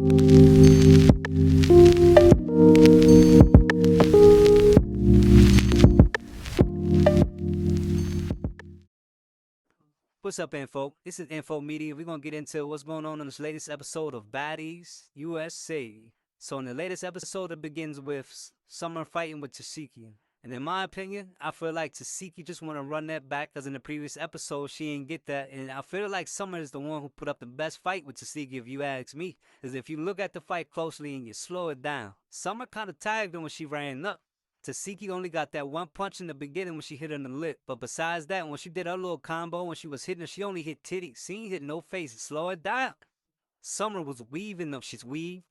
What's up, Info? This is Info Media. We're going to get into what's going on in this latest episode of Baddies USA. So in the latest episode, it begins with Summer fighting with TESEHKI. And in my opinion, I feel like TESEHKI just want to run that back because in the previous episode, she didn't get that. And I feel like Summer is the one who put up the best fight with TESEHKI, if you ask me. Because if you look at the fight closely and you slow it down, Summer kind of tagged her when she ran up. TESEHKI only got that one punch in the beginning when she hit her in the lip. But besides that, when she did her little combo, when she was hitting her, she only hit titties. She ain't hit no face. Slow it down. Summer was weaving them. She's weave.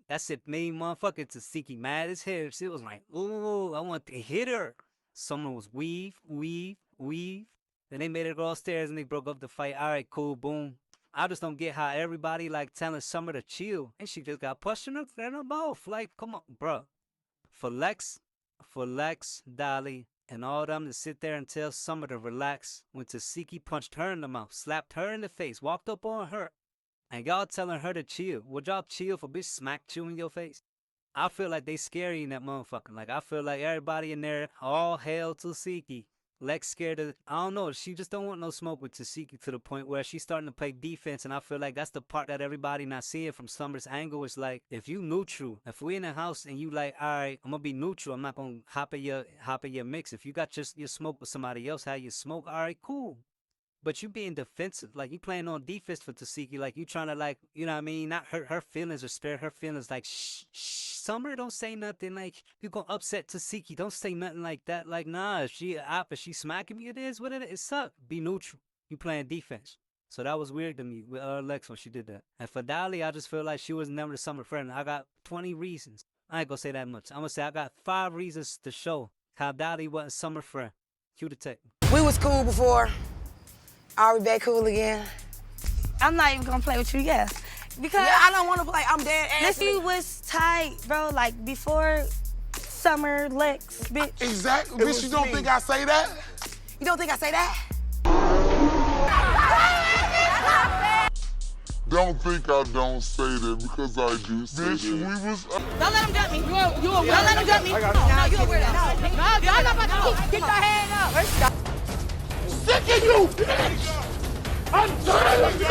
That's it made motherfucker TESEHKI mad as hell. She was like, ooh, I want to hit her. Summer was weave. Then they made her go upstairs and they broke up the fight. All right, cool, boom. I just don't get how everybody like telling Summer to chill. And she just got pushed in her mouth. Like, come on, bro. For Lex, Dolly, and all them to sit there and tell Summer to relax when TESEHKI punched her in the mouth, slapped her in the face, walked up on her, and y'all telling her to chill. Would y'all chill for bitch smacked you in your face? I feel like they scary in that motherfucker. Like, I feel like everybody in there, all hail TESEHKI. Lex scared of, I don't know, she just don't want no smoke with TESEHKI to the point where she's starting to play defense, and I feel like that's the part that everybody not seeing from Summer's angle. Is like, if you neutral, if we in the house and you like, alright, I'm gonna be neutral, I'm not gonna hop at your mix. If you got just your smoke with somebody else, how you smoke, alright, cool. But you being defensive, like you playing on defense for TESEHKI, like you trying to like, you know what I mean, not hurt her feelings or spare her feelings. Like, shh, Summer, don't say nothing. Like, you gonna upset TESEHKI, don't say nothing like that. Like, nah, if she smacking me, it is what it is. It suck. Be neutral. You playing defense. So that was weird to me with Lex when she did that. And for Dolly, I just feel like she was never the Summer friend. I got 20 reasons. I ain't gonna say that much. I'm gonna say I got 5 reasons to show how Dolly wasn't Summer friend. Cue the tape. We was cool before. Are we back cool again? I'm not even gonna play with you, yeah. Because yeah, I don't wanna play, I'm dead ass. This you was tight, bro, like before Summer, Lex, bitch. Exactly, bitch, you don't think I say that? You don't think I say that? Don't think I don't say that because I do say bitch, that. We was... Don't let him jump me. You a Don't let him jump me. No, you a weirdo. No, y'all not about to keep your hand up. Sick of you, bitch! I'm tired of you,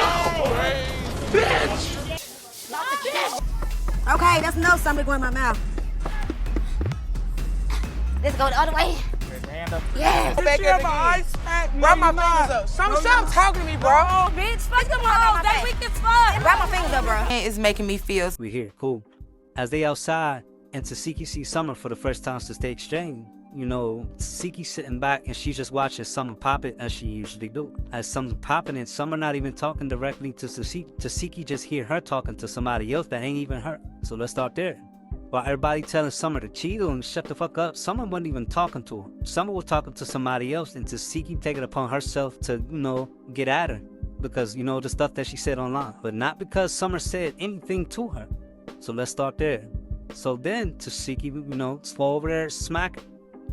bitch! Okay, that's enough. Something going in my mouth. Let's go the other way. Yeah. Go back in my eyes. Wrap my fingers up. Stop talking to me, bro. Bitch, fuck them hoes. They weak as fuck. Wrap my fingers up, bro. It's making me feel. We here, cool. As they outside and TESEHKI sees Summer for the first time since they exchange. You know, TESEHKI sitting back and she's just watching Summer pop it as she usually do. As Summer popping it, Summer not even talking directly to TESEHKI. TESEHKI just hear her talking to somebody else that ain't even her. So let's start there. While everybody telling Summer to chill and shut the fuck up, Summer wasn't even talking to her. Summer was talking to somebody else, and TESEHKI taking it upon herself to, you know, get at her. Because, you know, the stuff that she said online. But not because Summer said anything to her. So let's start there. So then TESEHKI, you know, slow over there, smack her.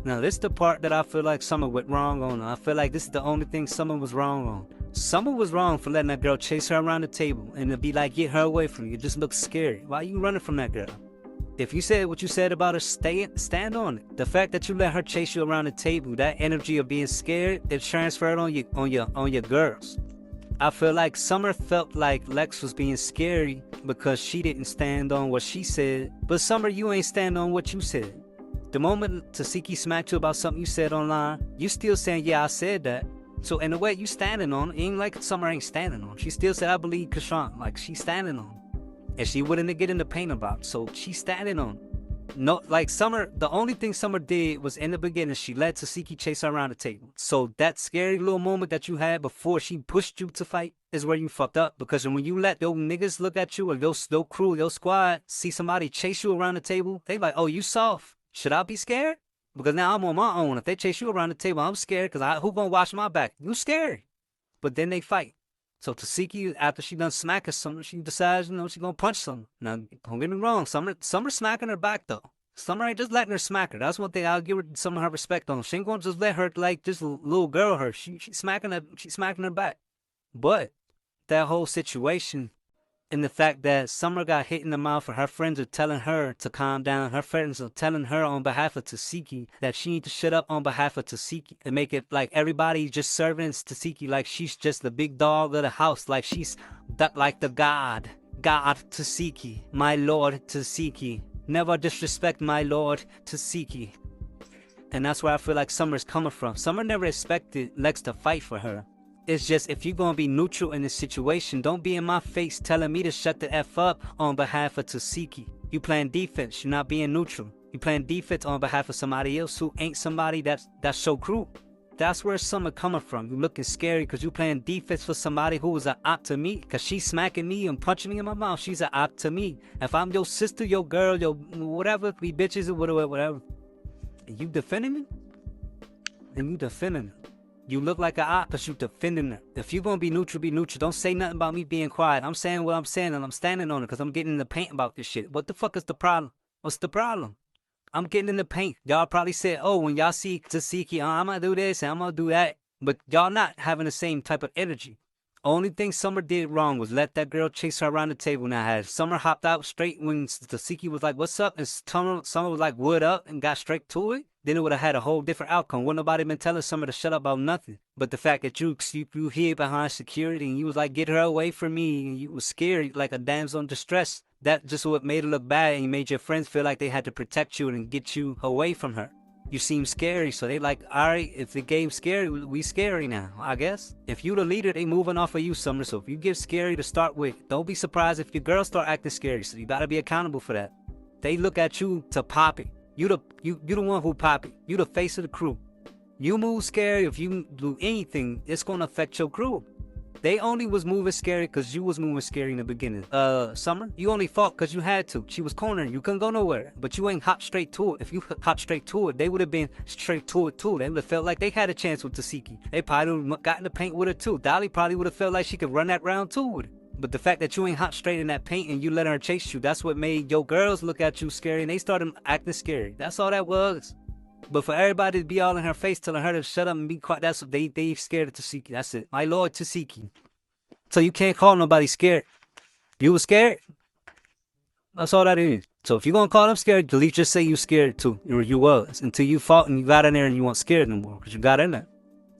Now, this is the part that I feel like Summer went wrong on. I feel like this is the only thing Summer was wrong on. Summer was wrong for letting that girl chase her around the table and to be like, get her away from you. It just looks scary. Why are you running from that girl? If you said what you said about her, stand on it. The fact that you let her chase you around the table, that energy of being scared, it transferred on your girls. I feel like Summer felt like Lex was being scary because she didn't stand on what she said. But Summer, you ain't stand on what you said. The moment TESEHKI smacked you about something you said online, you still saying, yeah, I said that. So in a way, you standing on it. Ain't like Summer ain't standing on. She still said, I believe Kashawn. Like, she's standing on. And she wouldn't get in the paint about. So she's standing on. No, like Summer, the only thing Summer did was in the beginning, she let TESEHKI chase her around the table. So that scary little moment that you had before she pushed you to fight is where you fucked up. Because when you let those niggas look at you or your crew, your squad, see somebody chase you around the table, they like, oh, you soft. Should I be scared? Because now I'm on my own. If they chase you around the table, I'm scared because who gonna watch my back? You scared. But then they fight. So TESEHKI, after she done smacking Summer, she decides, you know, she gonna punch Summer. Now, don't get me wrong, Summer smacking her back though. Summer ain't just letting her smack her. That's one thing I'll give her some of her respect on. She ain't gonna just let her like this little girl her. She's smacking her back. But that whole situation And the fact that Summer got hit in the mouth and her friends are telling her to calm down. Her friends are telling her on behalf of TESEHKI that she needs to shut up on behalf of TESEHKI and make it like everybody just serving TESEHKI like she's just the big dog of the house, like she's like the God TESEHKI, my Lord TESEHKI. Never disrespect my Lord TESEHKI. And that's where I feel like Summer's coming from. Summer never expected Lex to fight for her. It's just, if you're gonna be neutral in this situation, don't be in my face telling me to shut the F up on behalf of TESEHKI. You playing defense, you're not being neutral. You playing defense on behalf of somebody else who ain't somebody that's so cruel. That's where Summer coming from. You looking scary because you playing defense for somebody who was an op to me. Because she's smacking me and punching me in my mouth. She's an op to me. If I'm your sister, your girl, your whatever, we bitches or whatever. And you defending me? And you defending her. You look like an op, but you defending her. If you gonna be neutral, be neutral. Don't say nothing about me being quiet. I'm saying what I'm saying and I'm standing on it because I'm getting in the paint about this shit. What the fuck is the problem? What's the problem? I'm getting in the paint. Y'all probably said, oh, when y'all see TESEHKI, I'm gonna do this and I'm gonna do that. But y'all not having the same type of energy. Only thing Summer did wrong was let that girl chase her around the table. Now, had Summer hopped out straight when TESEHKI was like, what's up? And Summer was like, what up? And got straight to it. Then it would have had a whole different outcome. Wouldn't nobody been telling Summer to shut up about nothing. But the fact that you hid behind security and you was like, get her away from me. And you was scared like a damsel in distress. That just what made it look bad. And you made your friends feel like they had to protect you and get you away from her. You seem scary, so they like, all right, if the game's scary, we scary now, I guess. If you the leader, they moving off of you, Summer. So if you give scary to start with, don't be surprised if your girls start acting scary. So you gotta be accountable for that. They look at you to pop it. You the one who pop it. You the face of the crew. You move scary. If you do anything, it's gonna affect your crew. They only was moving scary because you was moving scary in the beginning. Summer, you only fought because you had to. She was cornering you, couldn't go nowhere. But you ain't hop straight to it. If you hop straight to it, they would have been straight to it too. They would have felt like they had a chance with TESEHKI. They probably would have got in the paint with her too. Dolly probably would have felt like she could run that round too with it. But the fact that you ain't hop straight in that paint and you let her chase you, that's what made your girls look at you scary and they started acting scary. That's all that was. But for everybody to be all in her face telling her to shut up and be quiet, that's what they scared of TESEHKI. That's it. My Lord TESEHKI. So you can't call nobody scared. You was scared? That's all that is. So if you're gonna call them scared, at least just say you scared too. Or you was. Until you fought and you got in there and you weren't scared no more. Because you got in there.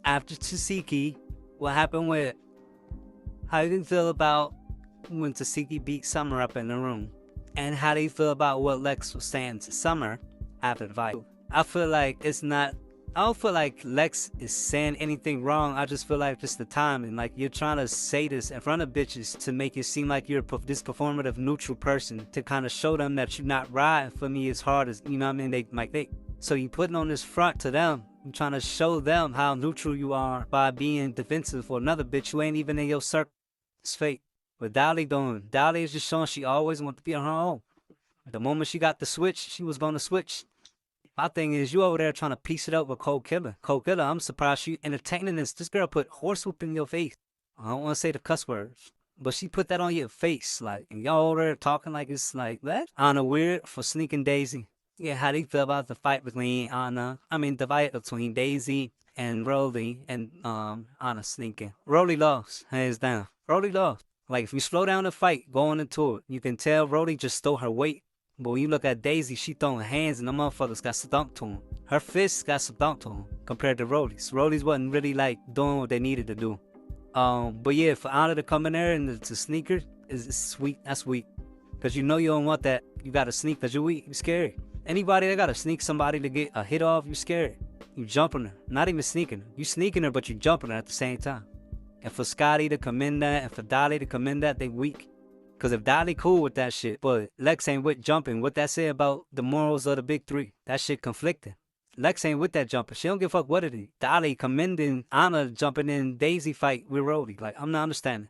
After TESEHKI, what happened with... How do you feel about when TESEHKI beat Summer up in the room? And how do you feel about what Lex was saying to Summer after the fight? I feel like it's not... I don't feel like Lex is saying anything wrong. I just feel like just the timing. Like you're trying to say this in front of bitches to make it seem like you're this performative neutral person to kind of show them that you're not riding for me as hard as, you know what I mean? So you putting on this front to them. You're trying to show them how neutral you are by being defensive for another bitch who ain't even in your circle. It's fake. But Dolly is just showing she always wanted to be on her own. The moment she got the switch, she was going to switch. My thing is, you over there trying to piece it up with Cold Killer. Cold Killer, I'm surprised you entertaining this. This girl put horsewhoop in your face. I don't want to say the cuss words, but she put that on your face. Like, and y'all over there talking like it's like that. Anna weird for sneaking Daisy. Yeah, how do you feel about the fight between the fight between Daisy and Rollie and Anna sneaking? Rollie lost, hands down. Rollie lost. Like, if you slow down the fight going into it, you can tell Rollie just stole her weight. But when you look at Daisy, she throwing hands and the motherfuckers got stumped to him. Her fists got stumped to him compared to Rollie's. Rollie's wasn't really like doing what they needed to do. But yeah, for Anna to come in there and to sneaker is sweet. That's weak. Because you know you don't want that. You got to sneak because you're weak. You're scary. Anybody that got to sneak somebody to get a hit off, you're scared. You jumping her. Not even sneaking her. You sneaking her, but you jumping her at the same time. And for Scotty to commend that and for Dolly to commend that, they weak. Because if Dolly cool with that shit, but Lex ain't with jumping, what that say about the morals of the big three? That shit conflicting. Lex ain't with that jumping. She don't give a fuck what it is. Dolly commending Anna jumping in Daisy fight with Rollie. Like, I'm not understanding.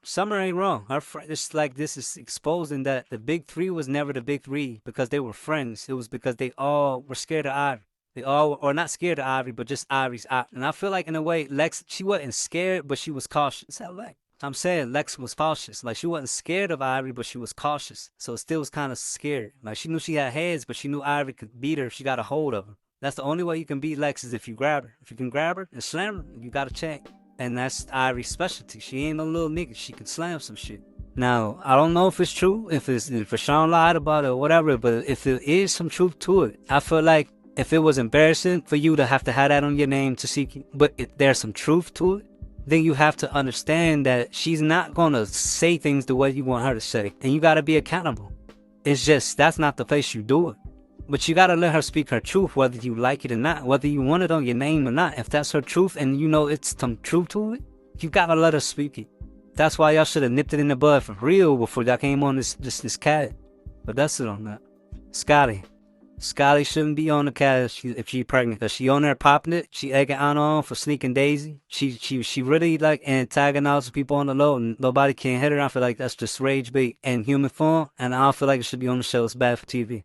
Summer ain't wrong. It's like this is exposing that the big three was never the big three because they were friends. It was because they all were scared of Ivory. They all, or not scared of Ivory, but just Ivory's out. And I feel like in a way, Lex, she wasn't scared, but she was cautious. That's Lex. I'm saying Lex was cautious. Like, she wasn't scared of Ivory, but she was cautious. So it still was kind of scared. Like, she knew she had heads, but she knew Ivory could beat her if she got a hold of her. That's the only way you can beat Lex is if you grab her. If you can grab her and slam her, you got to check. And that's Ivory's specialty. She ain't no little nigga. She can slam some shit. Now, I don't know if it's true, if Rashawn lied about it or whatever, but if there is some truth to it, I feel like if it was embarrassing for you to have that on your name, TESEHKI, but if there's some truth to it, then you have to understand that she's not gonna say things the way you want her to say, and you gotta be accountable. It's just, that's not the place you do it. But you gotta let her speak her truth, whether you like it or not, whether you want it on your name or not. If that's her truth and you know it's some truth to it, you gotta let her speak it. That's why y'all should have nipped it in the bud for real before y'all came on this cat. But that's it on that. Scotty shouldn't be on the cat if she's pregnant, cause she on there popping it. She egging Anna on for sneaking Daisy. She really like antagonizing people on the low, and nobody can hit her. I feel like that's just rage bait in human form, and I don't feel like it should be on the show. It's bad for TV.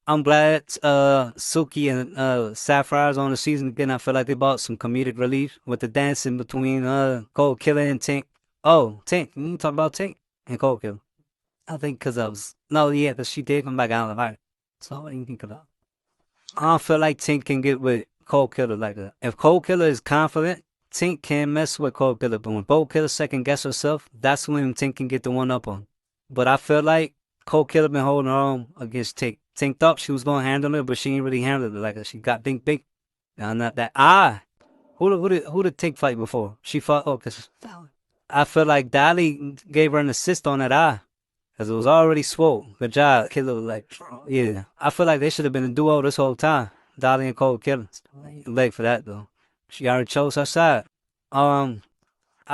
I'm glad Suki and Sapphire's on the season again. I feel like they brought some comedic relief with the dancing between Cold Killer and Tink. Oh, Tink. You talk about Tink and Cold Killer. I think because she did come back out of the fight. So what do you think of that? I don't feel like Tink can get with Cold Killer like that. If Cold Killer is confident, Tink can't mess with Cold Killer. But when Cold Killer second guess herself, that's when Tink can get the one up on. But I feel like Cold Killer been holding her own against Tink. Tink thought she was gonna handle it, but she ain't really handled it like that. She got big. Now not that who did Tink fight before? She fought cause I feel like Dolly gave her an assist on that eye. Cause it was already swole. Good job. Killer like, yeah. I feel like they should have been a duo this whole time. Dolly and Cold Killer. Leg for that though. She already chose her side. I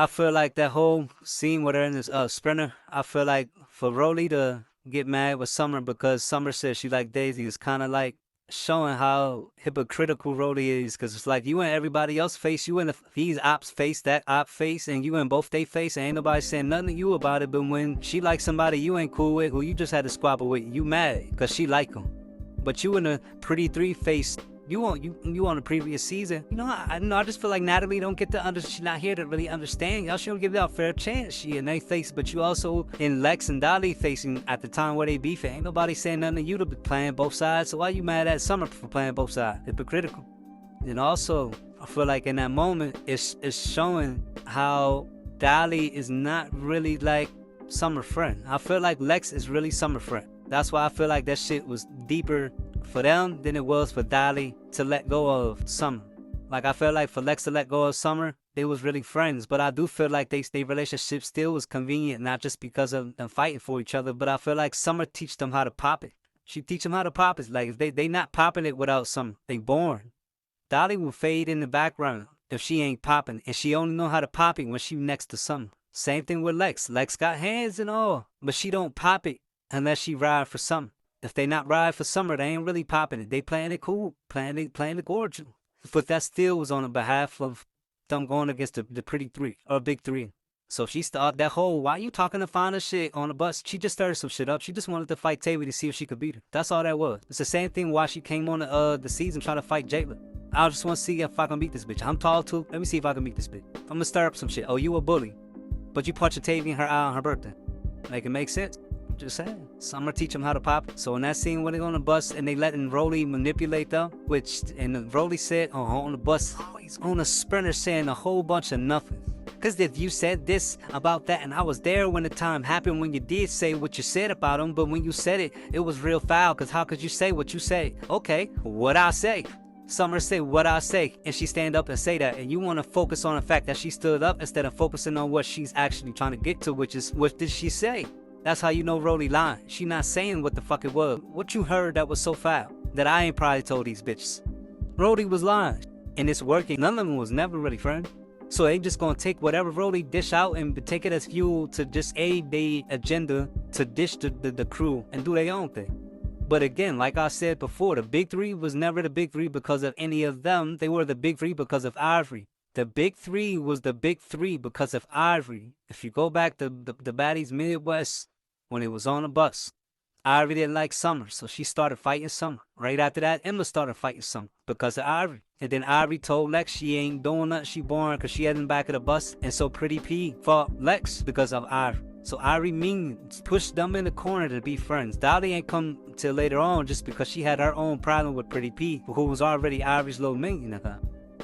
feel like that whole scene with her in this sprinter, I feel like for Rollie to get mad with Summer because Summer said she liked Daisy is kind of like showing how hypocritical Rollie is, because it's like you and everybody else face, you and these ops face, that op face, and you and both they face, and ain't nobody saying nothing to you about it. But when she likes somebody you ain't cool with, who you just had to squabble with, you mad because she like him. But you in the Pretty 3 face, you on the previous season. You know, I just feel like Natalie don't get to she's not here to really understand y'all. She don't give y'all a fair chance. She in they face, but you also in Lex and Dolly facing at the time where they beefing. Ain't nobody saying nothing to you to be playing both sides. So why you mad at Summer for playing both sides? Hypocritical. And also, I feel like in that moment, it's showing how Dolly is not really like Summer friend. I feel like Lex is really Summer friend. That's why I feel like that shit was deeper for them than it was for Dolly to let go of Summer. Like I feel like for Lex to let go of Summer, they was really friends. But I do feel like their relationship still was convenient, not just because of them fighting for each other, but I feel like Summer teach them how to pop it. She teach them how to pop it. Like they not popping it without Summer. They born. Dolly will fade in the background if she ain't popping, and she only know how to pop it when she next to Summer. Same thing with Lex. Lex got hands and all, but she don't pop it unless she ride for Summer. If they not ride for Summer, they ain't really popping it. They playing it cool, playing it gorgeous. But that still was on the behalf of them going against the Pretty 3 or Big 3. So she started that whole, why you talking to Fonda shit on the bus? She just stirred some shit up. She just wanted to fight Tavi to see if she could beat her. That's all that was. It's the same thing why she came on the season trying to fight Jayla. I just want to see if I can beat this bitch. I'm tall too. Let me see if I can beat this bitch. I'm gonna stir up some shit. Oh, you a bully, but you punched Tavi in her eye on her birthday. Make it make sense? Just saying. Summer teach them how to pop. So in that scene when they on the bus and they letting Rollie manipulate them, and Rollie said on the bus, he's on a sprinter saying a whole bunch of nothing. Cause if you said this about that, and I was there when the time happened when you did say what you said about him, but when you said it, it was real foul. Cause how could you say what you say? Okay, what I say? Summer say what I say, and she stand up and say that, and you want to focus on the fact that she stood up instead of focusing on what she's actually trying to get to, which is what did she say? That's how you know Rollie lying. She not saying what the fuck it was. What you heard that was so foul that I ain't probably told these bitches. Rollie was lying, and it's working. None of them was never really friends. So they just gonna take whatever Rollie dish out and take it as fuel to just aid their agenda to dish the crew and do their own thing. But again, like I said before, the Big 3 was never the Big 3 because of any of them. They were the Big 3 because of Ivory. The Big 3 was the Big 3 because of Ivory. If you go back to the Baddies Midwest, when it was on the bus, Ivory didn't like Summer, so she started fighting Summer. Right after that, Emma started fighting Summer because of Ivory. And then Ivory told Lex she ain't doing nothing, she boring because she had in the back of the bus. And so Pretty P fought Lex because of Ivory. So Ivory pushed them in the corner to be friends. Dolly ain't come till later on just because she had her own problem with Pretty P, who was already Ivory's little minion at that.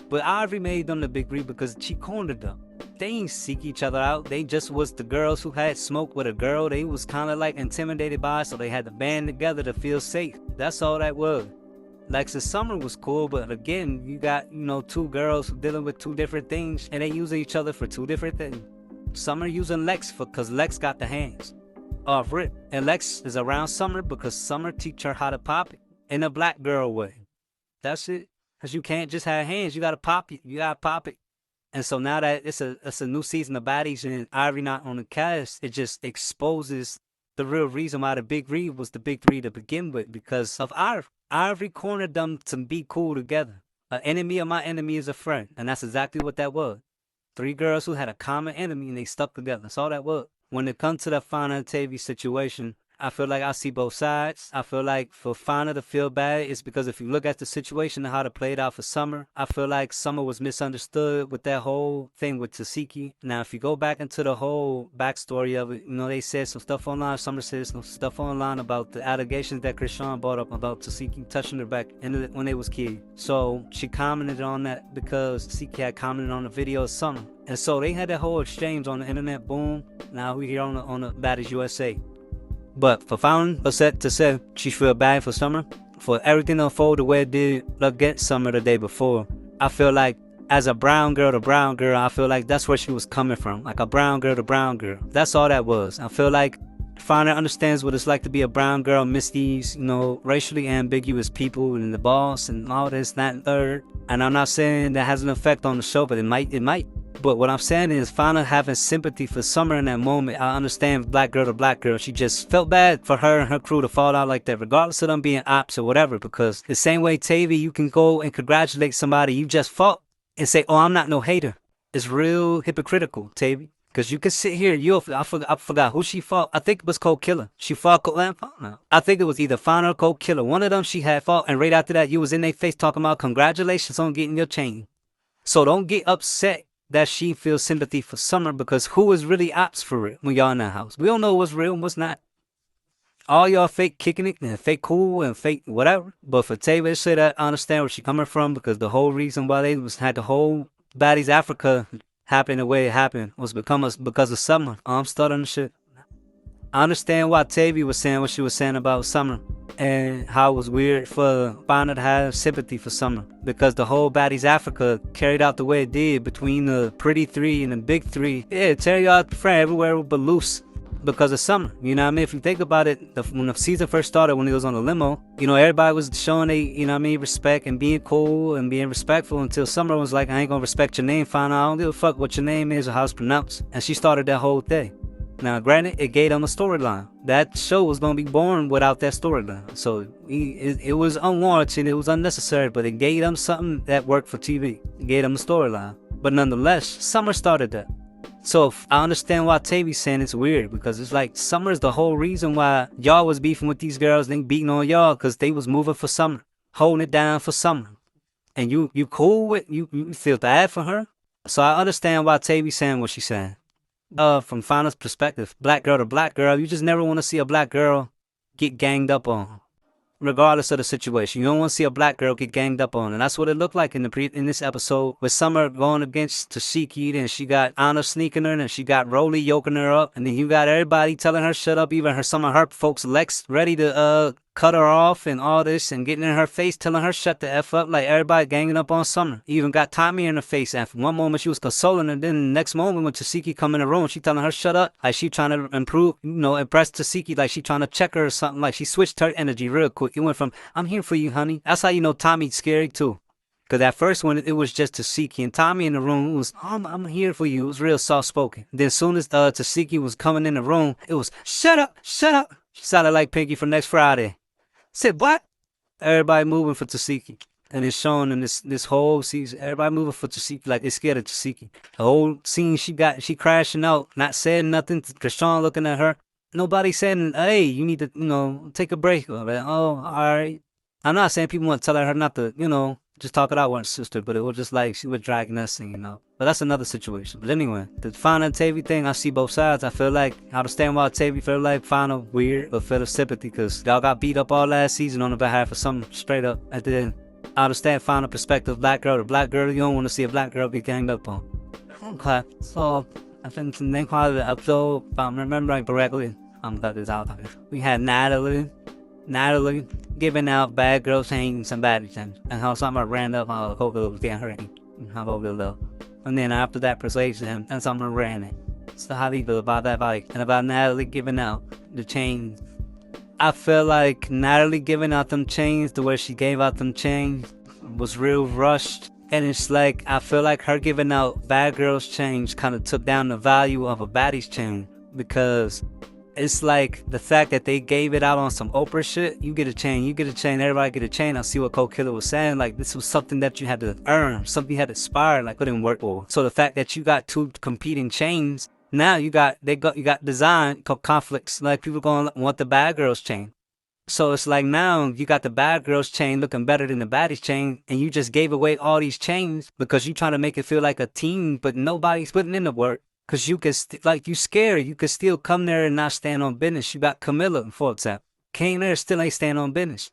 But Ivory made them the Big 3 because she cornered them. They ain't seek each other out. They just was the girls who had smoke with a girl. They was kind of like intimidated by it, so they had to band together to feel safe. That's all that was. Lex's Summer was cool, but again, you got, two girls dealing with two different things, and they using each other for two different things. Summer using Lex because Lex got the hands off rip, and Lex is around Summer because Summer teach her how to pop it in a black girl way. That's it. Because you can't just have hands. You got to pop it. You got to pop it. And so now that it's a new season of Baddies and Ivory not on the cast, it just exposes the real reason why the Big Three was the Big Three to begin with, because of Ivory. Ivory cornered them to be cool together. An enemy of my enemy is a friend. And that's exactly what that was. 3 girls who had a common enemy and they stuck together. That's all that was. When it comes to the Fauna and Tavy situation, I feel like I see both sides. I feel like for Fauna to feel bad is because if you look at the situation and how it played out for Summer, I feel like Summer was misunderstood with that whole thing with TESEHKI. Now, if you go back into the whole backstory of it, they said some stuff online. Summer said some stuff online about the allegations that Krishan brought up about TESEHKI touching her back when they was kids. So she commented on that because TESEHKI had commented on the video of Summer. And so they had that whole exchange on the internet. Boom. Now we here on the Baddies USA. But for Fauna upset to say she feel bad for Summer for everything to unfold the way it did against Summer the day before. I feel like as a brown girl to brown girl, I feel like that's where she was coming from. Like a brown girl to brown girl. That's all that was. I feel like Fauna understands what it's like to be a brown girl amidst these, racially ambiguous people and the boss and all this, that, and third. And I'm not saying that has an effect on the show, but it might. But what I'm saying is Fauna having sympathy for Summer in that moment. I understand black girl to black girl. She just felt bad for her and her crew to fall out like that, regardless of them being ops or whatever. Because the same way, Tavy, you can go and congratulate somebody you just fought and say, oh, I'm not no hater. It's real hypocritical, Tavy. Because you can sit here, I forgot who she fought. I think it was Cold Killer. She fought Fauna. I think it was either Fauna or Cold Killer. One of them she had fought, and right after that, you was in their face talking about congratulations on getting your chain. So don't get upset that she feels sympathy for Summer, because who is really ops for it when y'all in that house? We don't know what's real and what's not. All y'all fake kicking it and fake cool and fake whatever. But for Tavy to say that, I understand where she coming from, because the whole reason why they had the whole Baddies Africa happen the way it happened was because of Summer. I'm stuttering shit. I understand why Tavy was saying what she was saying about Summer and how it was weird for Fauna to have sympathy for Summer, because the whole Baddies Africa carried out the way it did between the Pretty Three and the Big Three. Yeah, tear out the friend everywhere but loose because of Summer. You know what I mean? If you think about it, when the season first started, when it was on the limo, everybody was showing they, respect and being cool and being respectful until Summer was like, I ain't gonna respect your name, Fauna. I don't give a fuck what your name is or how it's pronounced. And she started that whole thing. Now, granted, it gave them a storyline. That show was going to be born without that storyline. So, it was unwarranted, it was unnecessary, but it gave them something that worked for TV. It gave them a storyline. But nonetheless, Summer started that. So, I understand why Tavy's saying it's weird, because it's like Summer's the whole reason why y'all was beefing with these girls, they beating on y'all, because they was moving for Summer, holding it down for Summer. And you cool with, you feel bad for her? So, I understand why Tavy's saying what she's saying. From Fauna's perspective, black girl to black girl, you just never want to see a black girl get ganged up on, regardless of the situation. You don't want to see a black girl get ganged up on, and that's what it looked like in this episode with Summer going against TESEHKI. Then she got Anna sneaking her, and she got Rollie yoking her up, and then you got everybody telling her shut up. Even some of her folks, Lex, ready to cut her off and all this, and getting in her face, telling her shut the F up, like everybody ganging up on Summer. Even got Tommy in her face, and for one moment she was consoling her, then the next moment when TESEHKI come in the room, she telling her shut up, like she trying to improve, impress TESEHKI, like she trying to check her or something, like she switched her energy real quick. It went from, I'm here for you, honey. That's how you know Tommy's scary too. Because at first when it was just TESEHKI and Tommy in the room, it was, I'm here for you. It was real soft-spoken. Then as soon as TESEHKI was coming in the room, it was, shut up, shut up. She sounded like Pinky from Next Friday. Said what? Everybody moving for TESEHKI, and it's showing in this whole season. Everybody moving for TESEHKI, like they scared of TESEHKI. The whole scene she crashing out, not saying nothing. Krishan looking at her. Nobody saying, hey, you need to take a break. Oh, all right. I'm not saying people want to tell her not to just talk it out with her sister, but it was just like she was dragging us, But that's another situation. But anyway, the Fauna and Tavy thing, I see both sides. I feel like, I understand why Tavy feel like Fauna weird, but feel sympathy, because y'all got beat up all last season on the behalf of something straight up at the end. I understand Fauna perspective, black girl to black girl, you don't want to see a black girl get ganged up on. Okay, so I think the next part of the episode, if I'm remembering correctly, I'm cut this out. We had Natalie giving out bad girl chains and baddie chains, and how someone ran up how Coco was getting her and how Coco low. And then after that persuasion, and someone ran it. So how do you feel about that bike? And about Natalie giving out the chains? I feel like Natalie giving out them chains, the way she gave out them chains, was real rushed. And it's like, I feel like her giving out bad girls chains kind of took down the value of a baddie's chain. Because it's like the fact that they gave it out on some Oprah shit. You get a chain, everybody get a chain. I see what Cold Killer was saying. Like, this was something that you had to earn, something you had to aspire, like, couldn't work for. So the fact that you got two competing chains, now you got design conflicts. Like, people gonna want the bad girls chain. So it's like now you got the bad girls chain looking better than the baddies chain, and you just gave away all these chains because you trying to make it feel like a team, but nobody's putting in the work. Cause you could you scared, you could still come there and not stand on business. You got Camilla, for example, came there still ain't stand on business.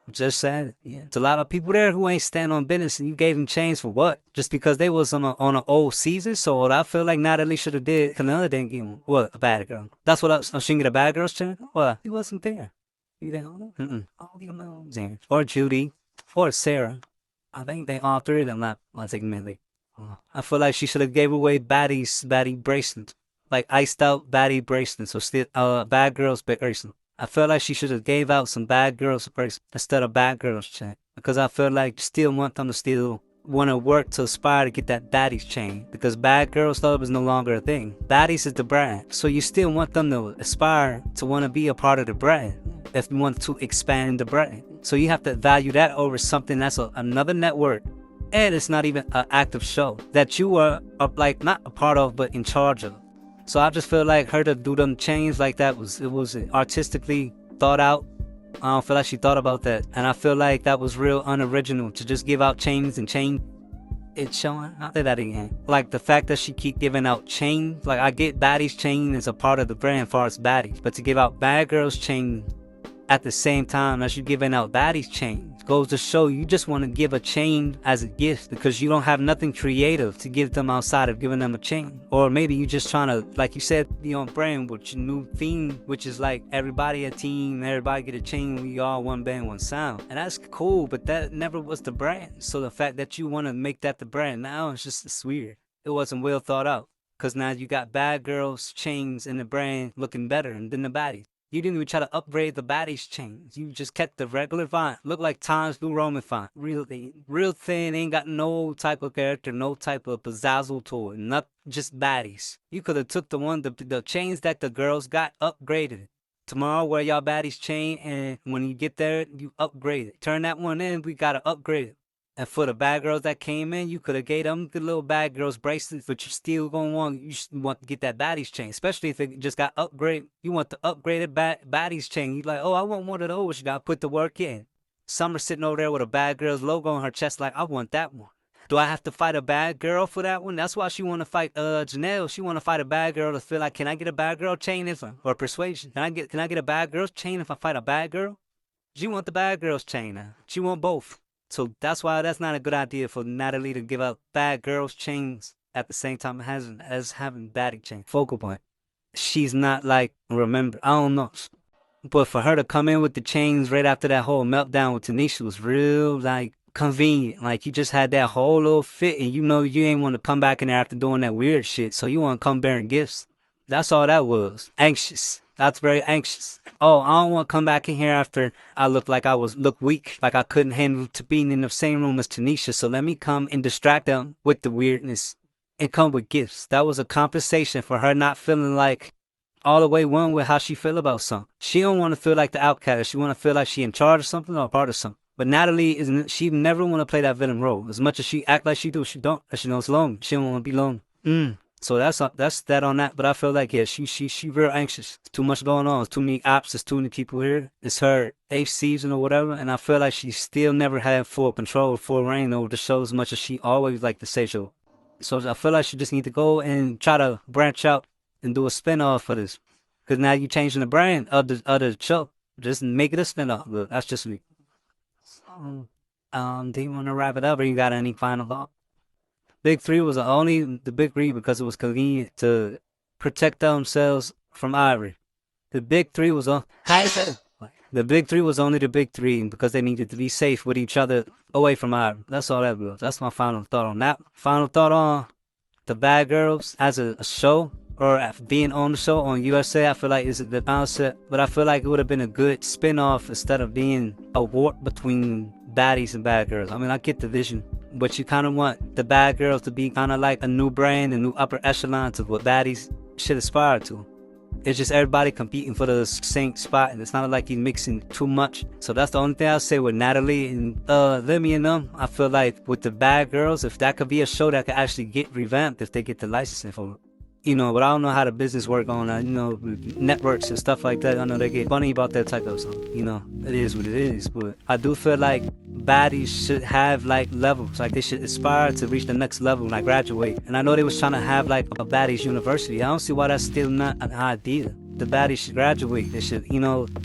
Just sad. Yeah, it's a lot of people there who ain't stand on business, and you gave them chains for what? Just because they was on an old season. So I feel like Natalie should have did. Camilla didn't give him what, a bad girl. That's what she didn't get a bad girl's chain. Well, he wasn't there. You didn't. All the amounts there. Or Judy, or Sarah. I think they all three of them not segmentally. I feel like she should have gave away baddie bracelets, like iced out baddie bracelets, or still bad girls bracelets. I feel like she should have gave out some bad girls bracelets instead of bad girls chain, because I feel like you still want them to still want to work to aspire to get that baddies chain, because bad girls love is no longer a thing. Baddies is the brand, so you still want them to aspire to want to be a part of the brand if you want to expand the brand. So you have to value that over something that's another network. And it's not even an active show that you were like not a part of, but in charge of. So I just feel like her to do them chains like that was artistically thought out. I don't feel like she thought about that, and I feel like that was real unoriginal to just give out chains and chain. It's showing. I'll say that again. Like the fact that she keep giving out chains. Like I get baddies chain as a part of the brand, as far as baddies, but to give out bad girls chain at the same time as you giving out baddies chains goes to show you just want to give a chain as a gift because you don't have nothing creative to give them outside of giving them a chain. Or maybe you just trying to, like you said, be on brand with your new theme, which is like everybody a team, everybody get a chain, we all one band, one sound. And that's cool, but that never was the brand. So the fact that you want to make that the brand now, it's weird. It wasn't well thought out, because now you got bad girls chains in the brand looking better than the baddies. You didn't even try to upgrade the baddies chains. You just kept the regular font. Look like Times New Roman font. Real thin, ain't got no type of character, no type of pizzazzle to it. Not just baddies. You could have took the chains that the girls got, upgraded. Tomorrow wear y'all baddies chain, and when you get there, you upgrade it. Turn that one in, we gotta upgrade it. And for the bad girls that came in, you could have gave them the little bad girls bracelets, but you still gonna want to get that baddies chain, especially if it just got upgraded. You want the upgraded baddies chain. You like, oh, I want one of those. You gotta put the work in. Summer sitting over there with a bad girl's logo on her chest, like, I want that one. Do I have to fight a bad girl for that one? That's why she want to fight Janelle. She want to fight a bad girl to feel like, can I get a bad girl chain or persuasion? Can I get a bad girl's chain if I fight a bad girl? She want the bad girl's chain now. She want both. So that's why that's not a good idea for Natalie to give out bad girls chains at the same time as having baddie chain. Focal point. She's not like, remember, I don't know. But for her to come in with the chains right after that whole meltdown with Tanisha was real, like, convenient. Like, you just had that whole little fit, and you know you ain't want to come back in there after doing that weird shit. So you want to come bearing gifts. That's all that was. Anxious. That's very anxious. Oh, I don't want to come back in here after I look weak, like I couldn't handle to being in the same room as Tanisha. So let me come and distract them with the weirdness and come with gifts. That was a compensation for her not feeling like all the way one with how she feel about something. She don't want to feel like the outcast. She want to feel like she in charge of something or a part of something. But Natalie she never want to play that villain role. As much as she act like she do, she don't. She knows lonely. She don't want to be lonely. So that's that on that. But I feel like, yeah, she real anxious. It's too much going on. It's too many ops. There's too many people here. It's her 8th season or whatever. And I feel like she still never had full control, full reign over the show as much as she always liked to say so. So I feel like she just need to go and try to branch out and do a spinoff for this. Because now you changing the brand of the show. Just make it a spinoff. Look, that's just me. Do you want to wrap it up or you got any final thought? Big Three was only the Big Three because it was convenient to protect themselves from Ivory. The Big Three was on. The Big Three was only the Big Three because they needed to be safe with each other away from Ivory. That's all that was. That's my final thought on that. Final thought on the Bad Girls as a show, or being on the show on USA. I feel like is the concept, but I feel like it would have been a good spin-off instead of being a war between baddies and bad girls. I mean, I get the vision, but you kind of want the bad girls to be kind of like a new brand, a new upper echelon to what baddies should aspire to. It's just everybody competing for the same spot, and it's not like he's mixing too much. So that's the only thing I'll say with Natalie and Lemmy and them. I feel like with the Bad Girls, if that could be a show that could actually get revamped if they get the licensing for it. You know, but I don't know how the business work on, networks and stuff like that. I know they get funny about that type of stuff. It is what it is. But I do feel like baddies should have like levels. Like they should aspire to reach the next level, like graduate. And I know they was trying to have like a baddies university. I don't see why that's still not an idea. The baddies should graduate. They should,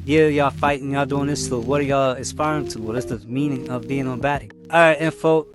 yeah, y'all fighting, y'all doing this. So what are y'all aspiring to? What is the meaning of being on baddie? All right, info.